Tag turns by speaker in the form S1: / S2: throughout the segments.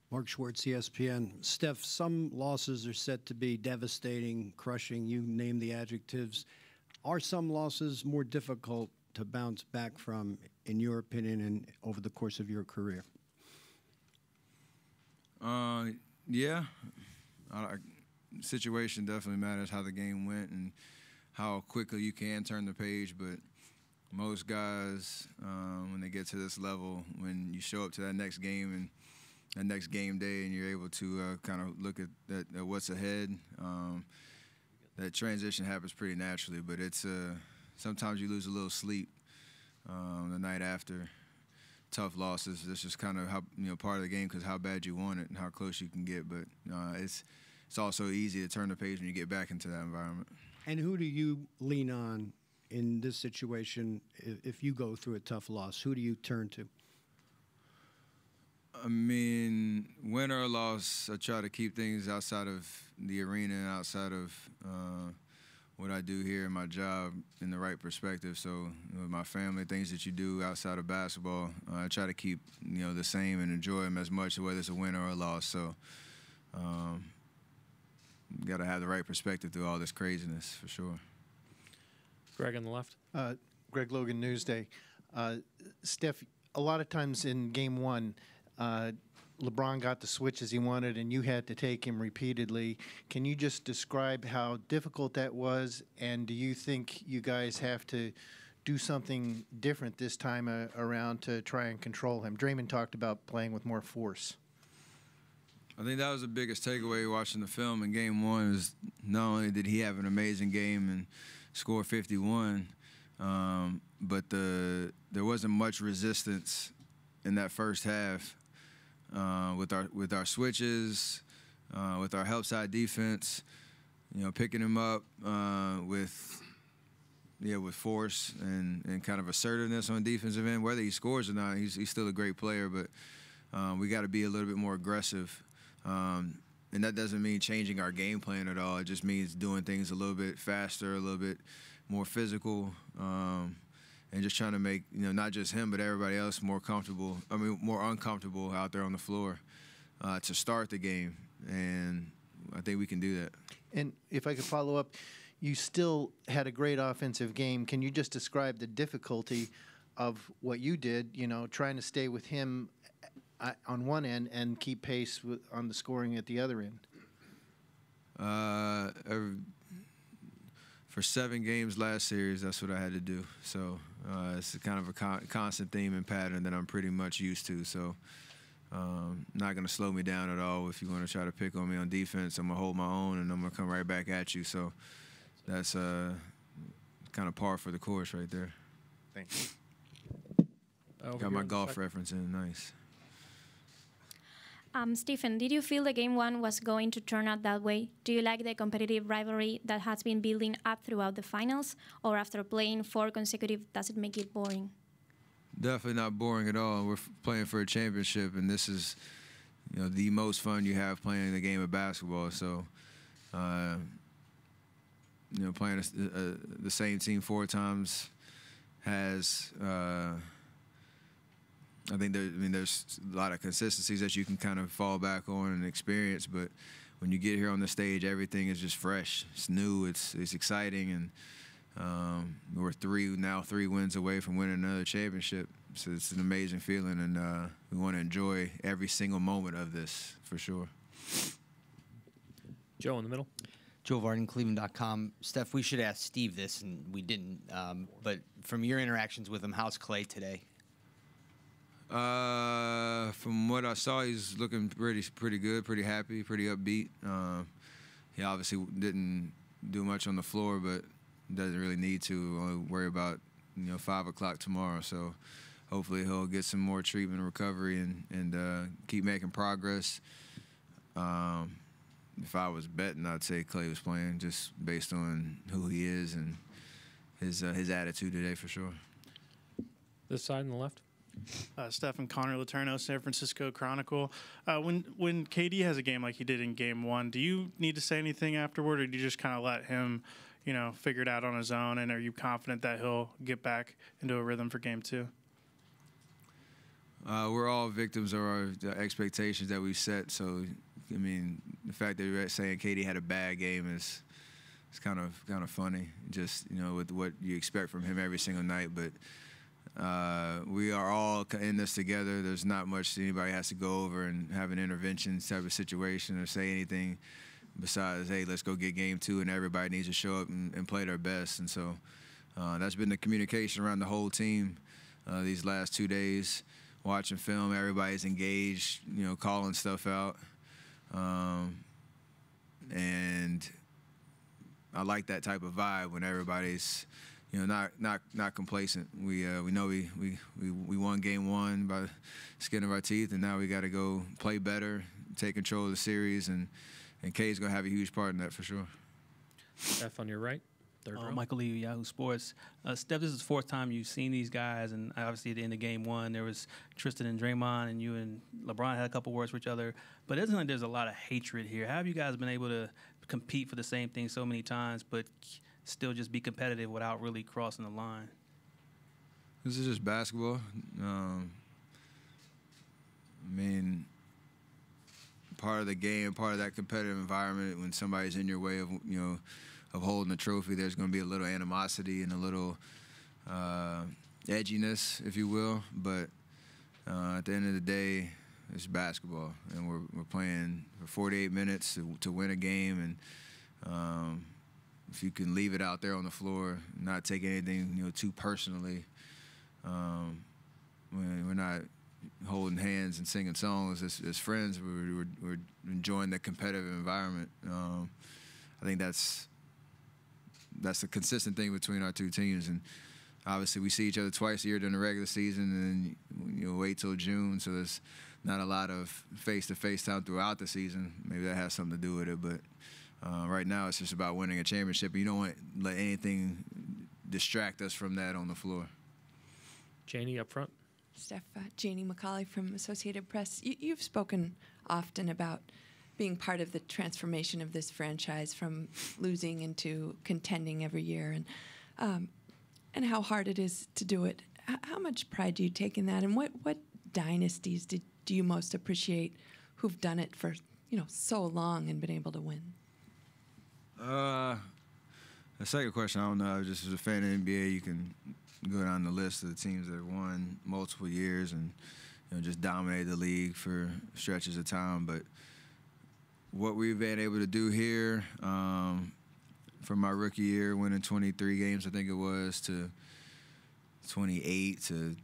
S1: Mark Schwartz, ESPN. Steph, some losses are said to be devastating, crushing. You name the adjectives. Are some losses more difficult to bounce back from, in your opinion, and over the course of your career?
S2: Yeah. Situation definitely matters, how the game went and how quickly you can turn the page. But most guys, when they get to this level, when you show up to that next game and that next game day and you're able to kind of look at what's ahead, that transition happens pretty naturally. But it's sometimes you lose a little sleep the night after tough losses. That's just kind of how, part of the game, because how bad you want it and how close you can get. But it's also easy to turn the page when you get back into that environment.
S1: And who do you lean on in this situation if you go through a tough loss? Who do you turn to?
S2: I mean, win or loss, I try to keep things outside of the arena and outside of what I do here in my job in the right perspective. So with my family, things that you do outside of basketball, I try to keep, the same and enjoy them as much, whether it's a win or a loss. So got to have the right perspective through all this craziness, for sure.
S3: Greg on the left.
S4: Greg Logan, Newsday. Steph, a lot of times in Game 1, LeBron got the switches he wanted, and you had to take him repeatedly. Can you just describe how difficult that was, and do you think you guys have to do something different this time around to try and control him? Draymond talked about playing with more force.
S2: I think that was the biggest takeaway watching the film in Game 1 is not only did he have an amazing game and score 51, but there wasn't much resistance in that first half. With our switches, with our help side defense, picking him up with force and kind of assertiveness on defensive end. Whether he scores or not, he's still a great player, but we got to be a little bit more aggressive. And that doesn't mean changing our game plan at all. It just means doing things a little bit faster, a little bit more physical, and just trying to make, not just him, but everybody else more uncomfortable out there on the floor to start the game. And I think we can do that.
S4: And if I could follow up, you still had a great offensive game. Can you just describe the difficulty of what you did, trying to stay with him on one end and keep pace on the scoring at the other end?
S2: For 7 games last series, that's what I had to do. So it's kind of a constant theme and pattern that I'm pretty much used to. So not going to slow me down at all. If you want to try to pick on me on defense, I'm going to hold my own, and I'm going to come right back at you. So that's kind of par for the course right there.
S4: Thanks.
S2: Got my golf reference in. Nice.
S5: Stephen, did you feel the Game 1 was going to turn out that way? Do you like the competitive rivalry that has been building up throughout the finals? Or after playing 4 consecutive, does it make it boring?
S2: Definitely not boring at all. We're playing for a championship, and this is, the most fun you have playing the game of basketball. So, playing the same team 4 times has... I think there's a lot of consistencies that you can kind of fall back on and experience, but when you get here on the stage, everything is just fresh. It's new. It's exciting, and we're 3 wins away from winning another championship. So it's an amazing feeling, and we want to enjoy every single moment of this for sure.
S3: Joe in the middle.
S6: Joe Varden, Cleveland.com. Steph, we should ask Steve this, and we didn't. But from your interactions with him, how's Klay today?
S2: From what I saw, he's looking pretty good, pretty happy, pretty upbeat. He obviously didn't do much on the floor, but doesn't really need to. Only worry about 5 o'clock tomorrow. So hopefully he'll get some more treatment and recovery and keep making progress. If I was betting, I'd say Klay was playing just based on who he is and his attitude today for sure.
S3: This side on the left.
S7: Steph and Connor Letourneau, San Francisco Chronicle. When KD has a game like he did in Game 1, do you need to say anything afterward, or do you just kind of let him, figure it out on his own? And are you confident that he'll get back into a rhythm for Game 2?
S2: We're all victims of the expectations that we set. So, I mean, the fact that you're saying KD had a bad game is kind of funny. Just, you know, with what you expect from him every single night. But we are all in this together. There's not much anybody has to go over and have an intervention type of situation or say anything besides, hey, let's go get game 2, and everybody needs to show up and play their best. And so that's been the communication around the whole team these last 2 days. Watching film, everybody's engaged, you know, calling stuff out. And I like that type of vibe when everybody's, you know, not complacent. We know we won game 1 by the skin of our teeth, and now we got to go play better, take control of the series, and Kay's going to have a huge part in that for sure.
S3: Steph on your right, third row.
S8: Michael Lee, Yahoo Sports. Steph, this is the 4th time you've seen these guys, and obviously at the end of game 1, there was Tristan and Draymond, and you and LeBron had a couple words with each other. But it isn't like there's a lot of hatred here. How have you guys been able to compete for the same thing so many times, but still just be competitive without really crossing the line?
S2: This is just basketball. I mean, part of the game, part of that competitive environment, when somebody's in your way of, you know, of holding a trophy, there's going to be a little animosity and a little edginess, if you will. But at the end of the day, it's basketball, and we're playing for 48 minutes to win a game. And if you can leave it out there on the floor, not take anything, you know, too personally, we're not holding hands and singing songs as friends. We're enjoying the competitive environment. I think that's the consistent thing between our two teams. And obviously we see each other twice a year during the regular season, and then you know, wait till June, so there's not a lot of face-to-face time throughout the season. Maybe that has something to do with it, but right now it's just about winning a championship, and you don't want to let anything distract us from that on the floor.
S3: Janie up front.
S9: Steph, Janie McCauley from Associated Press. You've spoken often about being part of the transformation of this franchise from losing into contending every year, and how hard it is to do it. How much pride do you take in that, and what dynasties do you most appreciate who've done it for, you know, so long and been able to win?
S2: The second question, I don't know. Just as a fan of the NBA, you can go down the list of the teams that have won multiple years and, you know, just dominated the league for stretches of time. But what we've been able to do here, from my rookie year, winning 23 games, I think it was, to 28, to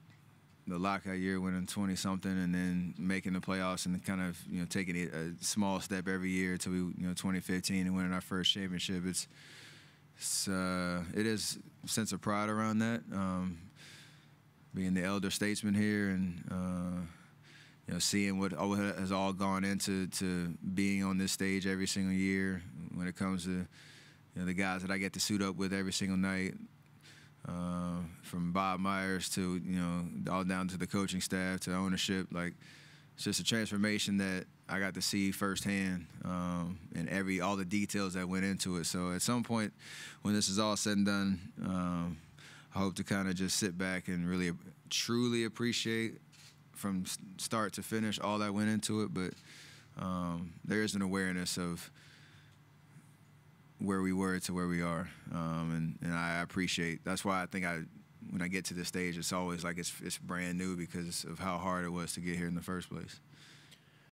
S2: the lockout year, winning 20-something, and then making the playoffs and kind of, you know, taking it a small step every year until we, you know, 2015 and winning our first championship. It is a sense of pride around that, being the elder statesman here, and you know, seeing what has all gone into being on this stage every single year when it comes to, you know, the guys that I get to suit up with every single night, from Bob Myers to, you know, all down to the coaching staff to ownership. Like, it's just a transformation that I got to see firsthand, and all the details that went into it. So at some point when this is all said and done, I hope to kind of just sit back and really truly appreciate from start to finish all that went into it. But there is an awareness of where we were to where we are, and I appreciate. That's why I think when I get to this stage, it's always like it's brand new because of how hard it was to get here in the first place.